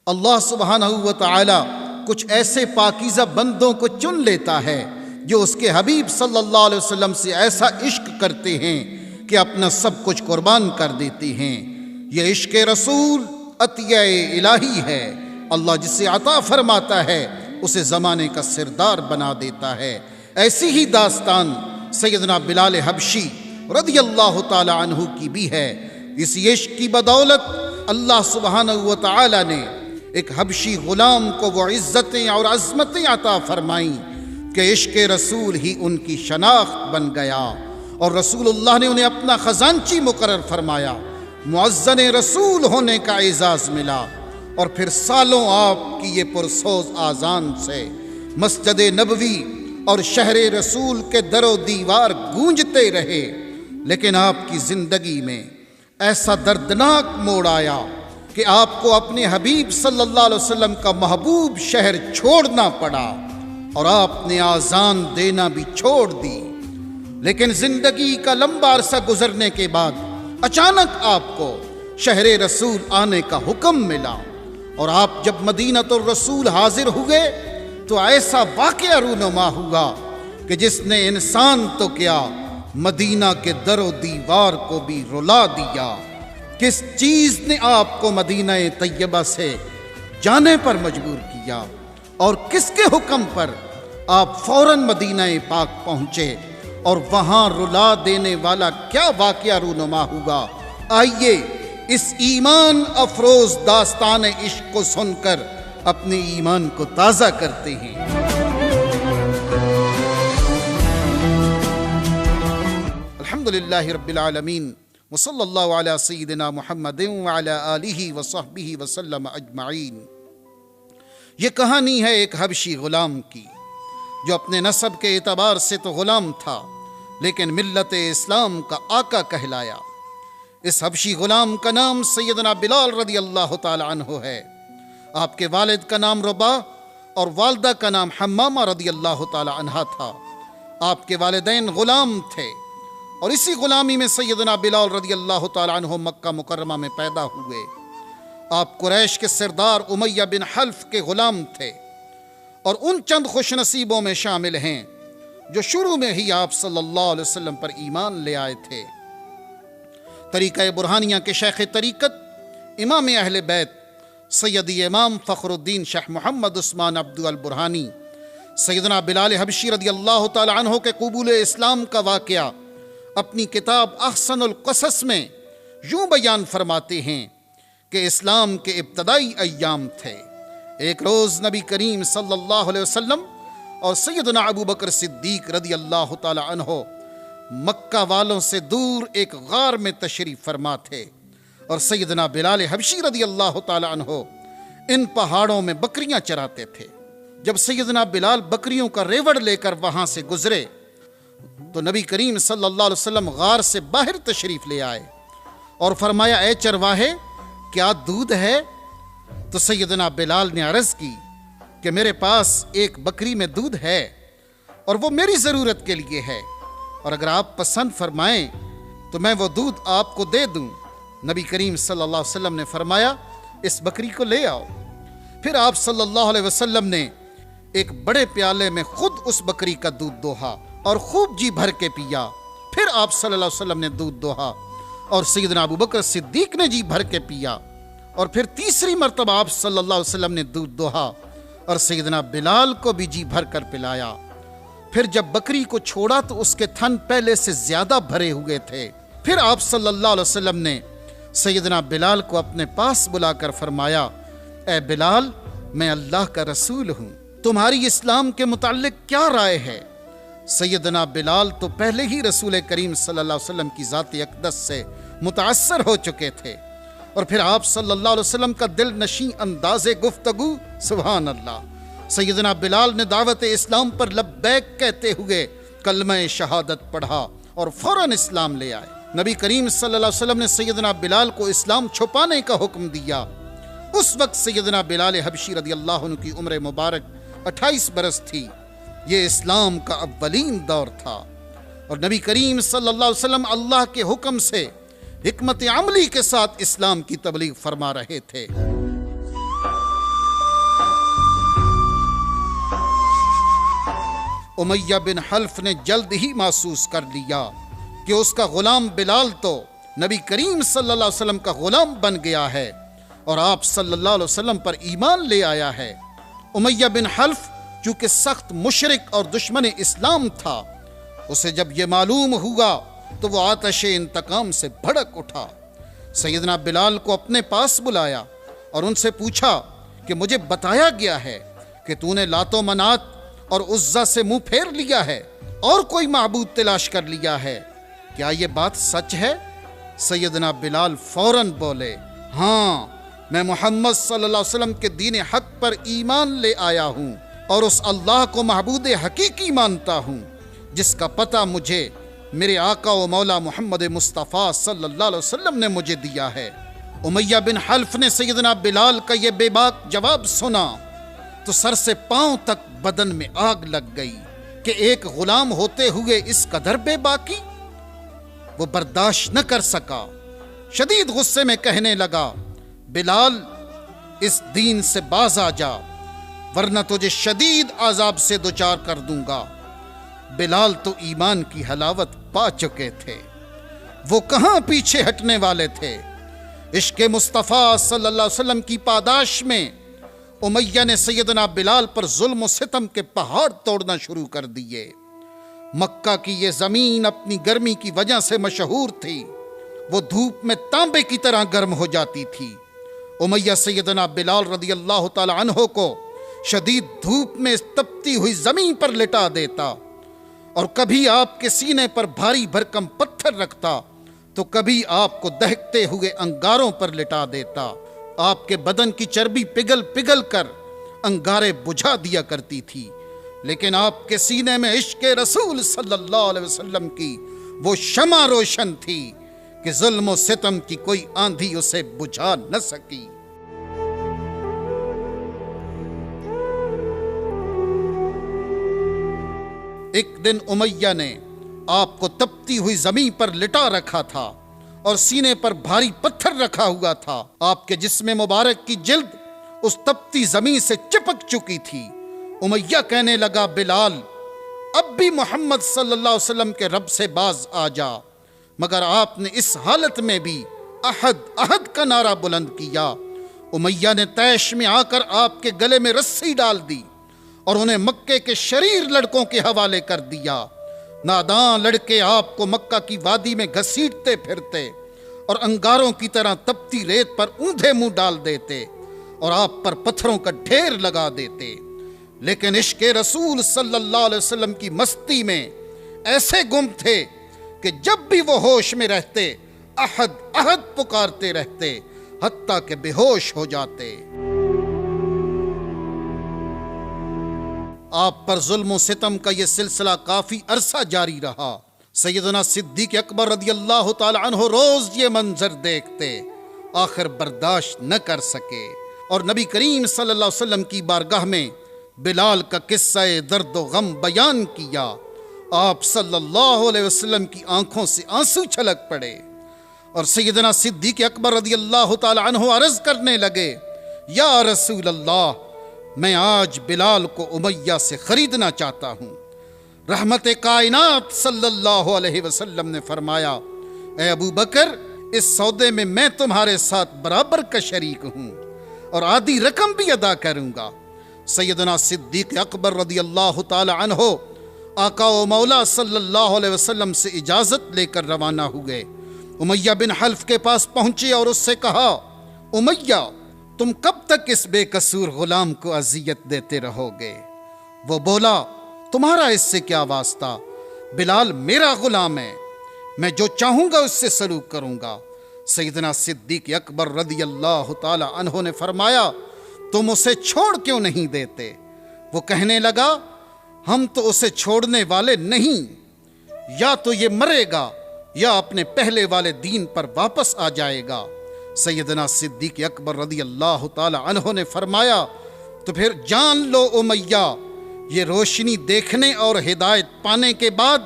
اللہ سبحانہ و تعالی کچھ ایسے پاکیزہ بندوں کو چن لیتا ہے جو اس کے حبیب صلی اللہ علیہ وسلم سے ایسا عشق کرتے ہیں کہ اپنا سب کچھ قربان کر دیتے ہیں۔ یہ عشق رسول عطیہ الہی ہے۔ اللہ جسے عطا فرماتا ہے اسے زمانے کا سردار بنا دیتا ہے۔ ایسی ہی داستان سیدنا بلال حبشی رضی اللہ تعالی عنہ کی بھی ہے۔ اس عشق کی بدولت اللہ سبحانہ و تعالی نے ایک حبشی غلام کو وہ عزتیں اور عظمتیں عطا فرمائیں کہ عشق رسول ہی ان کی شناخت بن گیا، اور رسول اللہ نے انہیں اپنا خزانچی مقرر فرمایا، معزن رسول ہونے کا اعزاز ملا، اور پھر سالوں آپ کی یہ پرسوز آذان سے مسجد نبوی اور شہر رسول کے در و دیوار گونجتے رہے۔ لیکن آپ کی زندگی میں ایسا دردناک موڑ آیا کہ آپ کو اپنے حبیب صلی اللہ علیہ وسلم کا محبوب شہر چھوڑنا پڑا، اور آپ نے آذان دینا بھی چھوڑ دی۔ لیکن زندگی کا لمبا عرصہ گزرنے کے بعد اچانک آپ کو شہر رسول آنے کا حکم ملا، اور آپ جب مدینۃ الرسول حاضر ہوئے تو ایسا واقعہ رونما ہوا کہ جس نے انسان تو کیا مدینہ کے در و دیوار کو بھی رلا دیا۔ کس چیز نے آپ کو مدینہ طیبہ سے جانے پر مجبور کیا، اور کس کے حکم پر آپ فوراً مدینہ پاک پہنچے، اور وہاں رلا دینے والا کیا واقعہ رونما ہوا؟ آئیے اس ایمان افروز داستان عشق کو سن کر اپنے ایمان کو تازہ کرتے ہیں۔ الحمدللہ رب العالمین، وصلی اللہ علی سیدنا محمد وعلی آلہ وصحبہ وسلم اجمعین۔ یہ کہانی ہے ایک حبشی غلام کی جو اپنے نسب کے اعتبار سے تو غلام تھا لیکن ملت اسلام کا آقا کہلایا۔ اس حبشی غلام کا نام سیدنا بلال رضی اللہ تعالی عنہ ہے۔ آپ کے والد کا نام رباح اور والدہ کا نام حمامہ رضی اللہ تعالی عنہ تھا۔ آپ کے والدین غلام تھے، اور اسی غلامی میں سیدنا بلال رضی اللہ تعالی عنہ مکہ مکرمہ میں پیدا ہوئے۔ آپ قریش کے سردار امیہ بن حلف کے غلام تھے، اور ان چند خوش نصیبوں میں شامل ہیں جو شروع میں ہی آپ صلی اللہ علیہ وسلم پر ایمان لے آئے تھے۔ طریقہ برہانیہ کے شیخ طریقت امام اہل بیت سیدی امام فخر الدین شیخ محمد عثمان عبد البرہانی سیدنا بلال حبشی رضی اللہ تعالی عنہ کے قبول اسلام کا واقعہ اپنی کتاب احسن القصص میں یوں بیان فرماتے ہیں کہ اسلام کے ابتدائی ایام تھے۔ ایک روز نبی کریم صلی اللہ علیہ وسلم اور سیدنا ابو بکر صدیق رضی اللہ تعالی عنہ مکہ والوں سے دور ایک غار میں تشریف فرما تھے، اور سیدنا بلال حبشی رضی اللہ تعالی عنہ ان پہاڑوں میں بکریاں چراتے تھے۔ جب سیدنا بلال بکریوں کا ریوڑ لے کر وہاں سے گزرے تو نبی کریم صلی اللہ علیہ وسلم غار سے باہر تشریف لے آئے اور فرمایا، اے چرواہے کیا دودھ ہے؟ تو سیدنا بلال نے عرض کی کہ میرے پاس ایک بکری میں دودھ ہے، اور وہ میری ضرورت کے لیے ہے، اور اگر آپ پسند فرمائیں تو میں وہ دودھ آپ کو دے دوں۔ نبی کریم صلی اللہ علیہ وسلم نے فرمایا، اس بکری کو لے آؤ۔ پھر آپ صلی اللہ علیہ وسلم نے ایک بڑے پیالے میں خود اس بکری کا دودھ دوہا اور خوب جی بھر کے پیا۔ پھر آپ صلی اللہ علیہ وسلم نے دودھ دوہا اور سیدنا ابو بکر صدیق نے جی بھر کے پیا، اور پھر تیسری مرتبہ آپ صلی اللہ علیہ وسلم نے دودھ دوہا اور سیدنا بلال کو بھی جی بھر کر پلایا۔ پھر جب بکری کو چھوڑا تو اس کے تھن پہلے سے زیادہ بھرے ہوئے تھے۔ پھر آپ صلی اللہ علیہ وسلم نے سیدنا بلال کو اپنے پاس بلا کر فرمایا، اے بلال میں اللہ کا رسول ہوں، تمہاری اسلام کے متعلق کیا رائے ہے؟ سیدنا بلال تو پہلے ہی رسول کریم صلی اللہ علیہ وسلم کی ذات اقدس سے متاثر ہو چکے تھے، اور پھر آپ صلی اللہ علیہ وسلم کا دل نشیں انداز گفتگو، سبحان اللہ، سیدنا بلال نے دعوت اسلام پر لبیک کہتے ہوئے کلمہ شہادت پڑھا اور فوراً اسلام لے آئے۔ نبی کریم صلی اللہ علیہ وسلم نے سیدنا بلال کو اسلام چھپانے کا حکم دیا۔ اس وقت سیدنا بلال حبشی رضی اللہ عنہ کی عمر مبارک 28 برس تھی۔ یہ اسلام کا اولین دور تھا، اور نبی کریم صلی اللہ علیہ وسلم اللہ کے حکم سے حکمت عملی کے ساتھ اسلام کی تبلیغ فرما رہے تھے۔ امیہ بن حلف نے جلد ہی محسوس کر لیا کہ اس کا غلام بلال تو نبی کریم صلی اللہ علیہ وسلم کا غلام بن گیا ہے اور آپ صلی اللہ علیہ وسلم پر ایمان لے آیا ہے۔ امیہ بن حلف چونکہ سخت مشرک اور دشمن اسلام تھا، اسے جب یہ معلوم ہوا تو وہ آتش انتقام سے بھڑک اٹھا۔ سیدنا بلال کو اپنے پاس بلایا اور ان سے پوچھا کہ مجھے بتایا گیا ہے کہ تو نے لات و منات اور عزا سے منہ پھیر لیا ہے اور کوئی معبود تلاش کر لیا ہے، کیا یہ بات سچ ہے؟ سیدنا بلال فوراً بولے، ہاں، میں محمد صلی اللہ علیہ وسلم کے دین حق پر ایمان لے آیا ہوں اور اس اللہ کو معبود حقیقی مانتا ہوں جس کا پتہ مجھے میرے آقا و مولا محمد مصطفیٰ صلی اللہ علیہ وسلم نے مجھے دیا ہے۔ امیہ بن حلف نے سیدنا بلال کا یہ بے باک جواب سنا تو سر سے پاؤں تک بدن میں آگ لگ گئی کہ ایک غلام ہوتے ہوئے اس قدر بے باکی۔ وہ برداشت نہ کر سکا، شدید غصے میں کہنے لگا، بلال، اس دین سے باز آ جا ورنہ تجھے شدید عذاب سے دوچار کر دوں گا۔ بلال تو ایمان کی حلاوت پا چکے تھے، وہ کہاں پیچھے ہٹنے والے تھے۔ عشق مصطفیٰ صلی اللہ علیہ وسلم کی پاداش میں امیہ نے سیدنا بلال پر ظلم و ستم کے پہاڑ توڑنا شروع کر دیے۔ مکہ کی یہ زمین اپنی گرمی کی وجہ سے مشہور تھی، وہ دھوپ میں تانبے کی طرح گرم ہو جاتی تھی۔ امیہ سیدنا بلال رضی اللہ تعالی عنہ کو شدید دھوپ میں تپتی ہوئی زمین پر لٹا دیتا اور کبھی آپ کے سینے پر بھاری بھرکم پتھر رکھتا تو کبھی آپ کو دہکتے ہوئے انگاروں پر لٹا دیتا۔ آپ کے بدن کی چربی پگھل پگھل کر انگارے بجھا دیا کرتی تھی، لیکن آپ کے سینے میں عشق رسول صلی اللہ علیہ وسلم کی وہ شمع روشن تھی کہ ظلم و ستم کی کوئی آندھی اسے بجھا نہ سکی۔ ایک دن امیہ نے آپ کو تپتی ہوئی زمین پر لٹا رکھا تھا اور سینے پر بھاری پتھر رکھا ہوا تھا۔ آپ کے جسم مبارک کی جلد اس تپتی زمین سے چپک چکی تھی۔ امیہ کہنے لگا، بلال، اب بھی محمد صلی اللہ علیہ وسلم کے رب سے باز آ جا، مگر آپ نے اس حالت میں بھی احد احد کا نعرہ بلند کیا۔ امیہ نے طیش میں آ کر آپ کے گلے میں رسی ڈال دی اور انہیں مکے کے شریر لڑکوں کے حوالے کر دیا۔ نادان لڑکے آپ کو مکہ کی وادی میں گھسیٹتے پھرتے اور انگاروں کی طرح تپتی ریت پر اوندھے منہ ڈال دیتے اور آپ پر پتھروں کا ڈھیر لگا دیتے، لیکن عشق رسول صلی اللہ علیہ وسلم کی مستی میں ایسے گم تھے کہ جب بھی وہ ہوش میں رہتے احد احد پکارتے رہتے حتیٰ کہ بے ہوش ہو جاتے۔ آپ پر ظلم و ستم کا یہ سلسلہ کافی عرصہ جاری رہا۔ سیدنا صدیق اکبر رضی اللہ تعالی عنہ روز یہ منظر دیکھتے، آخر برداشت نہ کر سکے اور نبی کریم صلی اللہ علیہ وسلم کی بارگاہ میں بلال کا قصہ درد و غم بیان کیا۔ آپ صلی اللہ علیہ وسلم کی آنکھوں سے آنسو چھلک پڑے اور سیدنا صدیق اکبر رضی اللہ تعالی عنہ عرض کرنے لگے، یا رسول اللہ، میں آج بلال کو امیہ سے خریدنا چاہتا ہوں۔ رحمت کائنات صلی اللہ علیہ وسلم نے فرمایا، اے ابو بکر، اس سودے میں میں تمہارے ساتھ برابر کا شریک ہوں اور آدھی رقم بھی ادا کروں گا۔ سیدنا صدیق اکبر رضی اللہ تعالی عنہ آقا و مولا صلی اللہ علیہ وسلم سے اجازت لے کر روانہ ہوئے۔ امیہ بن حلف کے پاس پہنچے اور اس سے کہا، امیہ، تم کب تک اس بے قصور غلام کو اذیت دیتے رہو گے؟ وہ بولا، تمہارا اس سے کیا واسطہ؟ بلال میرا غلام ہے، میں جو چاہوں گا اس سے سلوک کروں گا۔ سیدنا صدیق اکبر رضی اللہ تعالی عنہ نے فرمایا، تم اسے چھوڑ کیوں نہیں دیتے؟ وہ کہنے لگا، ہم تو اسے چھوڑنے والے نہیں، یا تو یہ مرے گا یا اپنے پہلے والے دین پر واپس آ جائے گا۔ سیدنا صدیق اکبر رضی اللہ تعالی عنہ نے فرمایا، تو پھر جان لو امیہ، یہ روشنی دیکھنے اور ہدایت پانے کے بعد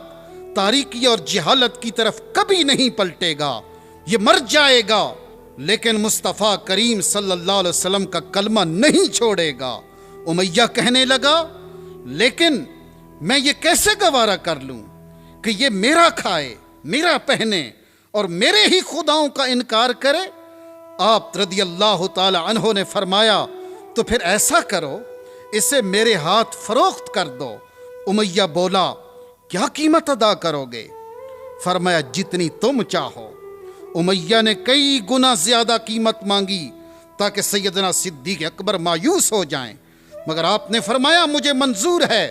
تاریکی اور جہالت کی طرف کبھی نہیں پلٹے گا، یہ مر جائے گا لیکن مصطفیٰ کریم صلی اللہ علیہ وسلم کا کلمہ نہیں چھوڑے گا۔ امیہ کہنے لگا، لیکن میں یہ کیسے گوارا کر لوں کہ یہ میرا کھائے، میرا پہنے اور میرے ہی خداؤں کا انکار کرے؟ آپ رضی اللہ تعالی عنہ نے فرمایا تو پھر ایسا کرو، اسے میرے ہاتھ فروخت کر دو۔ امیہ بولا کیا قیمت ادا کرو گے؟ فرمایا جتنی تم چاہو۔ امیہ نے کئی گنا زیادہ قیمت مانگی تاکہ سیدنا صدیق اکبر مایوس ہو جائیں، مگر آپ نے فرمایا مجھے منظور ہے۔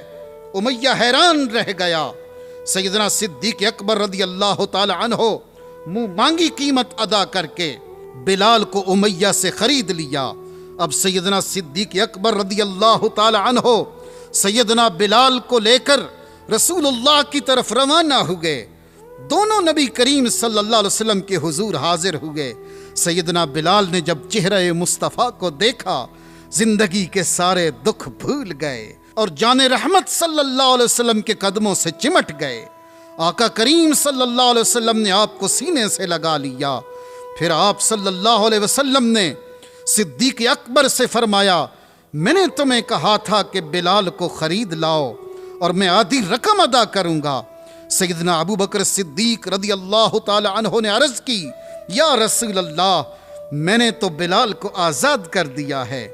امیہ حیران رہ گیا۔ سیدنا صدیق اکبر رضی اللہ تعالی عنہ منہ مانگی قیمت ادا کر کے بلال کو امیہ سے خرید لیا۔ اب سیدنا صدیق اکبر رضی اللہ تعالی عنہ سیدنا بلال کو لے کر رسول اللہ کی طرف روانہ ہوئے۔ دونوں نبی کریم صلی اللہ علیہ وسلم کے حضور حاضر ہوئے۔ سیدنا بلال نے جب چہرہ مصطفیٰ کو دیکھا، زندگی کے سارے دکھ بھول گئے اور جان رحمت صلی اللہ علیہ وسلم کے قدموں سے چمٹ گئے۔ آقا کریم صلی اللہ علیہ وسلم نے آپ کو سینے سے لگا لیا۔ پھر آپ صلی اللہ علیہ وسلم نے صدیق اکبر سے فرمایا میں نے تمہیں کہا تھا کہ بلال کو خرید لاؤ اور میں آدھی رقم ادا کروں گا۔ سیدنا ابو بکر صدیق رضی اللہ تعالی عنہ نے عرض کی یا رسول اللہ، میں نے تو بلال کو آزاد کر دیا ہے۔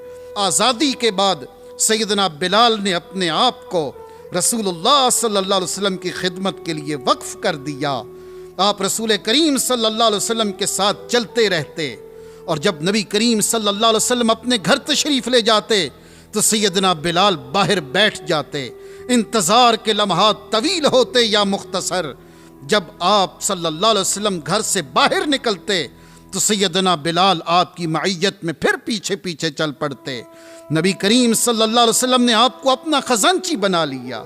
آزادی کے بعد سیدنا بلال نے اپنے آپ کو رسول اللہ صلی اللہ علیہ وسلم کی خدمت کے لیے وقف کر دیا۔ آپ رسول کریم صلی اللہ علیہ وسلم کے ساتھ چلتے رہتے، اور جب نبی کریم صلی اللہ علیہ وسلم اپنے گھر تشریف لے جاتے تو سیدنا بلال باہر بیٹھ جاتے۔ انتظار کے لمحات طویل ہوتے یا مختصر، جب آپ صلی اللہ علیہ وسلم گھر سے باہر نکلتے تو سیدنا بلال آپ کی معیت میں پھر پیچھے پیچھے چل پڑتے۔ نبی کریم صلی اللہ علیہ وسلم نے آپ کو اپنا خزانچی بنا لیا۔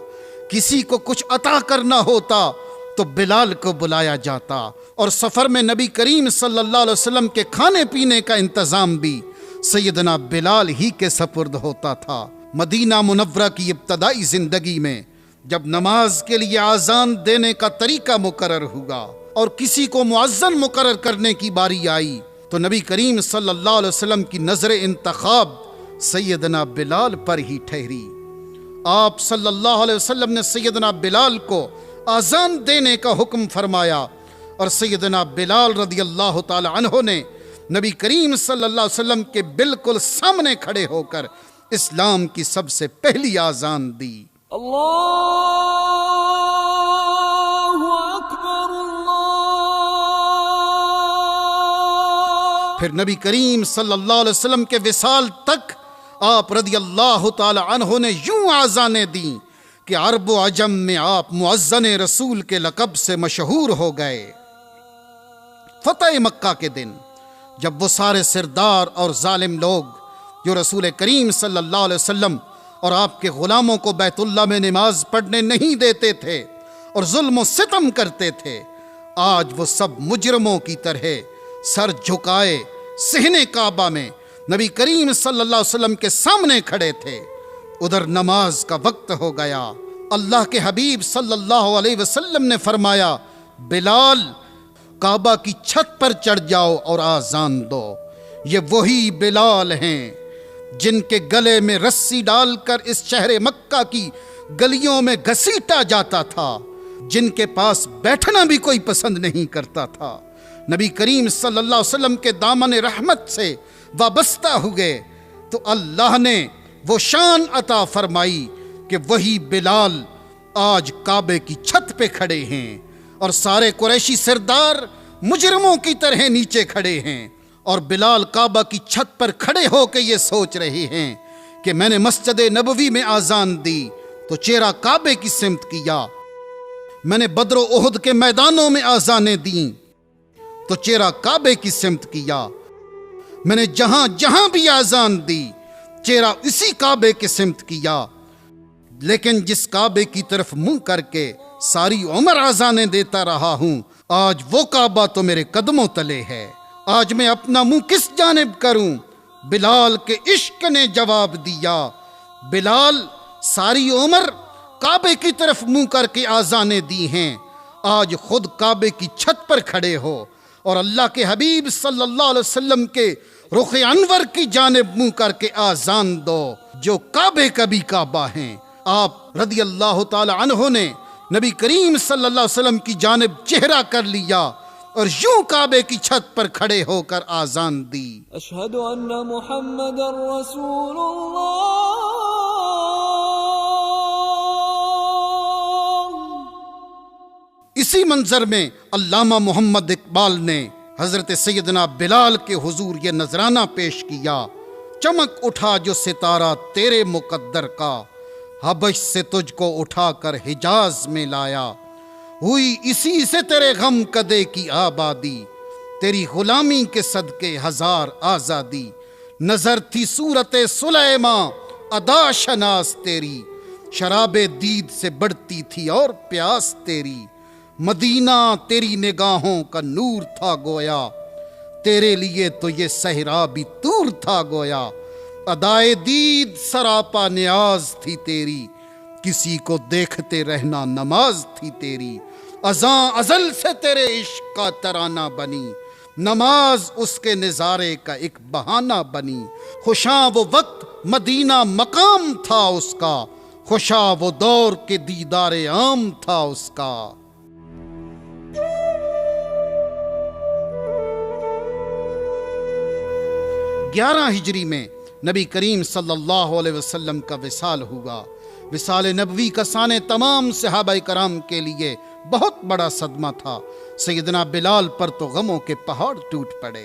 کسی کو کچھ عطا کرنا ہوتا تو بلال کو بلایا جاتا، اور سفر میں نبی کریم صلی اللہ علیہ وسلم کے کھانے پینے کا انتظام بھی سیدنا بلال ہی کے سپرد ہوتا تھا۔ مدینہ منورہ کی ابتدائی زندگی میں جب نماز کے لیے اذان دینے کا طریقہ مقرر ہوا اور کسی کو مؤذن مقرر کرنے کی باری آئی تو نبی کریم صلی اللہ علیہ وسلم کی نظر انتخاب سیدنا بلال پر ہی ٹھہری۔ آپ صلی اللہ علیہ وسلم نے سیدنا بلال کو اذان دینے کا حکم فرمایا، اور سیدنا بلال رضی اللہ تعالی عنہ نے نبی کریم صلی اللہ علیہ وسلم کے بالکل سامنے کھڑے ہو کر اسلام کی سب سے پہلی اذان دی۔ اللہ اکبر اللہ۔ پھر نبی کریم صلی اللہ علیہ وسلم کے وصال تک آپ رضی اللہ تعالی عنہ نے یوں اذانیں دیں کہ عرب و عجم میں آپ مؤذن رسول کے لقب سے مشہور ہو گئے۔ فتح مکہ کے دن جب وہ سارے سردار اور ظالم لوگ جو رسول کریم صلی اللہ علیہ وسلم اور آپ کے غلاموں کو بیت اللہ میں نماز پڑھنے نہیں دیتے تھے اور ظلم و ستم کرتے تھے، آج وہ سب مجرموں کی طرح سر جھکائے صحن کعبہ میں نبی کریم صلی اللہ علیہ وسلم کے سامنے کھڑے تھے۔ ادھر نماز کا وقت ہو گیا۔ اللہ کے حبیب صلی اللہ علیہ وسلم نے فرمایا بلال کعبہ کی چھت پر چڑھ جاؤ اور آذان دو۔ یہ وہی بلال ہیں جن کے گلے میں رسی ڈال کر اس شہر مکہ کی گلیوں میں گھسیٹا جاتا تھا، جن کے پاس بیٹھنا بھی کوئی پسند نہیں کرتا تھا۔ نبی کریم صلی اللہ علیہ وسلم کے دامن رحمت سے وابستہ ہوئے تو اللہ نے وہ شان عطا فرمائی کہ وہی بلال آج کعبے کی چھت پہ کھڑے ہیں، اور سارے قریشی سردار مجرموں کی طرح نیچے کھڑے ہیں، اور بلال کعبہ کی چھت پر کھڑے ہو کے یہ سوچ رہے ہیں کہ میں نے مسجد نبوی میں آذان دی تو چہرہ کعبے کی سمت کیا، میں نے بدر و احد کے میدانوں میں آذانیں دیں تو چہرہ کعبے کی سمت کیا، میں نے جہاں جہاں بھی آذان دی چہرہ اسی کعبے کے سمت کیا، لیکن جس کعبے کی طرف منہ کر کے ساری عمر آذانیں دیتا رہا ہوں، آج وہ کعبہ تو میرے قدموں تلے ہے، آج میں اپنا منہ کس جانب کروں؟ بلال کے عشق نے جواب دیا، بلال ساری عمر کعبے کی طرف منہ کر کے آذانیں دی ہیں، آج خود کعبے کی چھت پر کھڑے ہو اور اللہ کے حبیب صلی اللہ علیہ وسلم کے رخ انور کی جانب منہ کر کے آذان دو، جو کعبے کا بھی کعبہ ہیں آپ رضی اللہ تعالی عنہ نے نبی کریم صلی اللہ علیہ وسلم کی جانب چہرہ کر لیا اور یوں کعبے کی چھت پر کھڑے ہو کر آذان دی، اشہد ان محمد رسول اللہ۔ اسی منظر میں علامہ محمد اقبال نے حضرت سیدنا بلال کے حضور یہ نذرانہ پیش کیا، چمک اٹھا جو ستارہ تیرے مقدر کا، حبش سے تجھ کو اٹھا کر حجاز میں لایا، ہوئی اسی سے تیرے غم کدے کی آبادی، تیری غلامی کے صدقے ہزار آزادی، نظر تھی صورت سلیماں ادا شناس تیری، شراب دید سے بڑھتی تھی اور پیاس تیری، مدینہ تیری نگاہوں کا نور تھا گویا، تیرے لیے تو یہ صحرا بھی طور تھا گویا، ادائے دید سراپا نیاز تھی تیری، کسی کو دیکھتے رہنا نماز تھی تیری، ازاں ازل سے تیرے عشق کا ترانہ بنی، نماز اس کے نظارے کا ایک بہانہ بنی، خوشاں وہ وقت مدینہ مقام تھا اس کا، خوشاں وہ دور کے دیدار عام تھا اس کا۔ 11 ہجری میں نبی کریم صلی اللہ علیہ وسلم کا وصال ہوا۔ وصال نبوی کا سانے تمام صحابہ کرام کے لیے بہت بڑا صدمہ تھا۔ سیدنا بلال پر تو غموں کے پہاڑ ٹوٹ پڑے،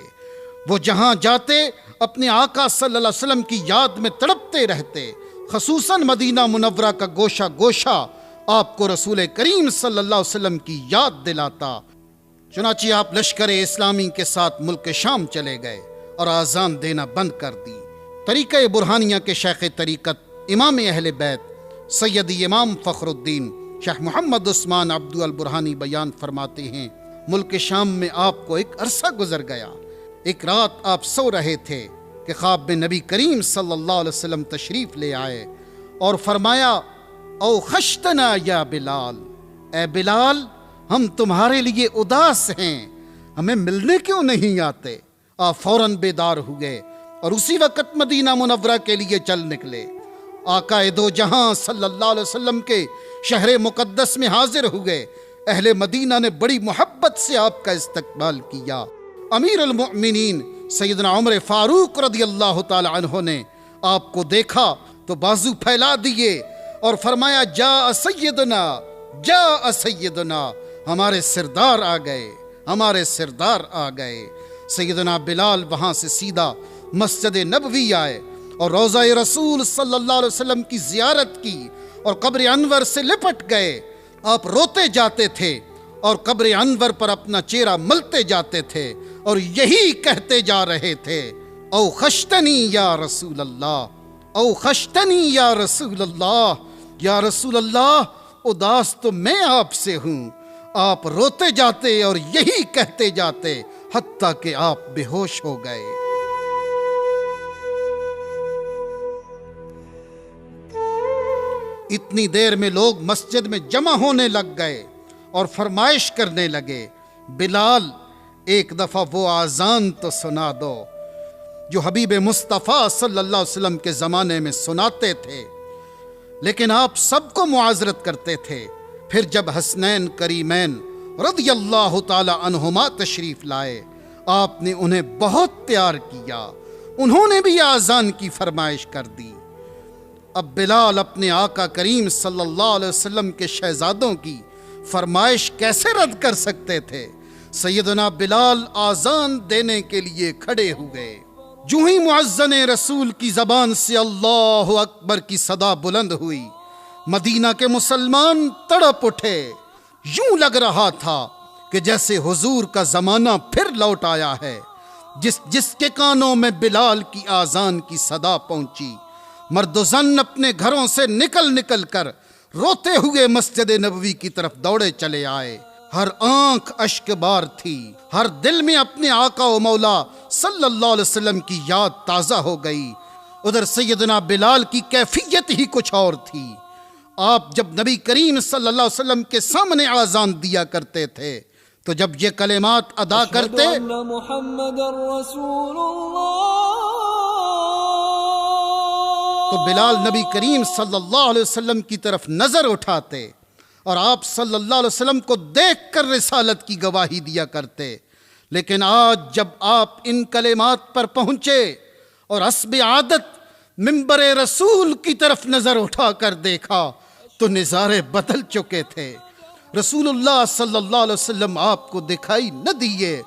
وہ جہاں جاتے اپنے آقا صلی اللہ علیہ وسلم کی یاد میں تڑپتے رہتے، خصوصاً مدینہ منورہ کا گوشہ گوشہ آپ کو رسول کریم صلی اللہ علیہ وسلم کی یاد دلاتا۔ چنانچہ آپ لشکر اسلامی کے ساتھ ملک شام چلے گئے اور آذان دینا بند کر دی۔ طریقہ برہانیہ کے شیخ طریقت امام اہل بیت سیدی امام فخر الدین شیخ محمد عثمان عبدو البرہانی بیان فرماتے ہیں، ملک شام میں آپ کو ایک عرصہ گزر گیا۔ ایک رات آپ سو رہے تھے کہ خواب میں نبی کریم صلی اللہ علیہ وسلم تشریف لے آئے اور فرمایا، او خشتنا یا بلال، اے بلال ہم تمہارے لیے اداس ہیں، ہمیں ملنے کیوں نہیں آتے؟ آپ فوراً بیدار ہوئے اور اسی وقت مدینہ منورہ کے لیے چل نکلے۔ آقا دو جہاں صلی اللہ علیہ وسلم کے شہر مقدس میں حاضر ہوئے۔ اہل مدینہ نے بڑی محبت سے آپ کا استقبال کیا۔ امیر المؤمنین سیدنا عمر فاروق رضی اللہ تعالی عنہ نے آپ کو دیکھا تو بازو پھیلا دیے اور فرمایا، جاء سیدنا، جاء سیدنا، ہمارے سردار آ گئے، ہمارے سردار آ گئے۔ سیدنا بلال وہاں سے سیدھا مسجد نبوی آئے اور روضہ رسول صلی اللہ علیہ وسلم کی زیارت کی اور قبر انور سے لپٹ گئے۔ آپ روتے جاتے تھے اور قبر انور پر اپنا چہرہ ملتے جاتے تھے اور یہی کہتے جا رہے تھے، او خشتنی یا رسول اللہ، او خشتنی یا رسول اللہ، یا رسول اللہ اداس تو میں آپ سے ہوں۔ آپ روتے جاتے اور یہی کہتے جاتے حتیٰ کہ آپ بے ہوش ہو گئے۔ اتنی دیر میں لوگ مسجد میں جمع ہونے لگ گئے اور فرمائش کرنے لگے، بلال ایک دفعہ وہ آذان تو سنا دو جو حبیب مصطفیٰ صلی اللہ علیہ وسلم کے زمانے میں سناتے تھے۔ لیکن آپ سب کو معاذرت کرتے تھے۔ پھر جب حسنین کریمین رضی اللہ تعالی عنہما تشریف لائے، آپ نے انہیں بہت پیار کیا، انہوں نے بھی آذان کی فرمائش کر دی۔ اب بلال اپنے آقا کریم صلی اللہ علیہ وسلم کے شہزادوں کی فرمائش کیسے رد کر سکتے تھے؟ سیدنا بلال آذان دینے کے لیے کھڑے ہوئے۔ جو ہی مؤذن رسول کی زبان سے اللہ اکبر کی صدا بلند ہوئی، مدینہ کے مسلمان تڑپ اٹھے۔ یوں لگ رہا تھا کہ جیسے حضور کا زمانہ پھر لوٹ آیا ہے۔ جس کے کانوں میں بلال کی آذان کی صدا پہنچی، مرد و زن اپنے گھروں سے نکل کر روتے ہوئے مسجد نبوی کی طرف دوڑے چلے آئے۔ ہر آنکھ اشک بار تھی، ہر دل میں اپنے آقا و مولا صلی اللہ علیہ وسلم کی یاد تازہ ہو گئی۔ ادھر سیدنا بلال کی کیفیت ہی کچھ اور تھی۔ آپ جب نبی کریم صلی اللہ علیہ وسلم کے سامنے آذان دیا کرتے تھے تو جب یہ کلمات ادا کرتے، اشہد ان محمد رسول اللہ، تو بلال نبی کریم صلی اللہ علیہ وسلم کی طرف نظر اٹھاتے اور آپ صلی اللہ علیہ وسلم کو دیکھ کر رسالت کی گواہی دیا کرتے. لیکن آج جب آپ ان کلمات پر پہنچے اور حسب عادت منبر رسول کی طرف نظر اٹھا کر دیکھا تو نظارے بدل چکے تھے. رسول اللہ صلی اللہ علیہ وسلم آپ کو دکھائی نہ دیے.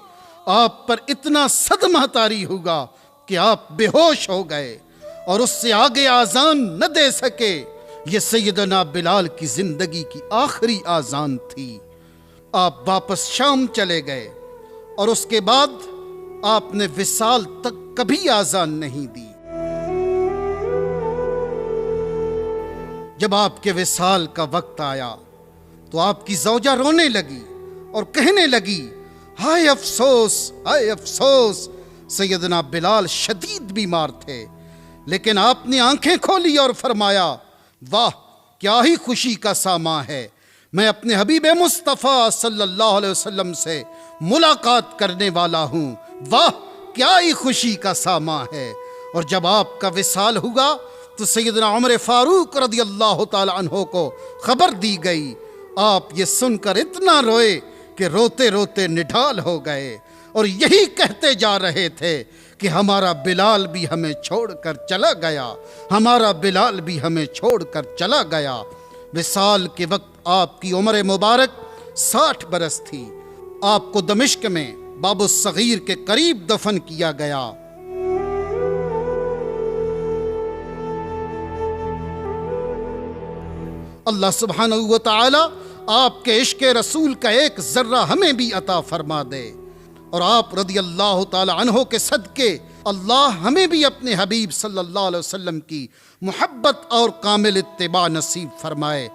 آپ پر اتنا صدمہ طاری ہوگا کہ آپ بے ہوش ہو گئے اور اس سے آگے آذان نہ دے سکے. یہ سیدنا بلال کی زندگی کی آخری آذان تھی. آپ واپس شام چلے گئے اور اس کے بعد آپ نے وصال تک کبھی آذان نہیں دی. جب آپ کے وصال کا وقت آیا تو آپ کی زوجہ رونے لگی اور کہنے لگی ہائے افسوس ہائے افسوس. سیدنا بلال شدید بیمار تھے لیکن آپ نے آنکھیں کھولی اور فرمایا واہ کیا ہی خوشی کا ساماں ہے. میں اپنے حبیب مصطفیٰ صلی اللہ علیہ وسلم سے ملاقات کرنے والا ہوں. واہ کیا ہی خوشی کا ساماں ہے. اور جب آپ کا وصال ہوا تو سیدنا عمر فاروق رضی اللہ تعالی عنہ کو خبر دی گئی. آپ یہ سن کر اتنا روئے کہ روتے روتے نڈھال ہو گئے اور یہی کہتے جا رہے تھے کہ ہمارا بلال بھی ہمیں چھوڑ کر چلا گیا, ہمارا بلال بھی ہمیں چھوڑ کر چلا گیا. وصال کے وقت آپ کی عمر مبارک 60 برس تھی. آپ کو دمشق میں باب الصغیر کے قریب دفن کیا گیا. اللہ سبحانہ و تعالی آپ کے عشق رسول کا ایک ذرہ ہمیں بھی عطا فرما دے اور آپ رضی اللہ تعالی عنہ کے صدقے اللہ ہمیں بھی اپنے حبیب صلی اللہ علیہ وسلم کی محبت اور کامل اتباع نصیب فرمائے.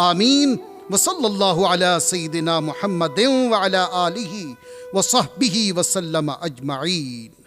آمین. وصلی اللہ علی سیدنا محمد وعلی آلہ وصحبہ وسلم اجمعین.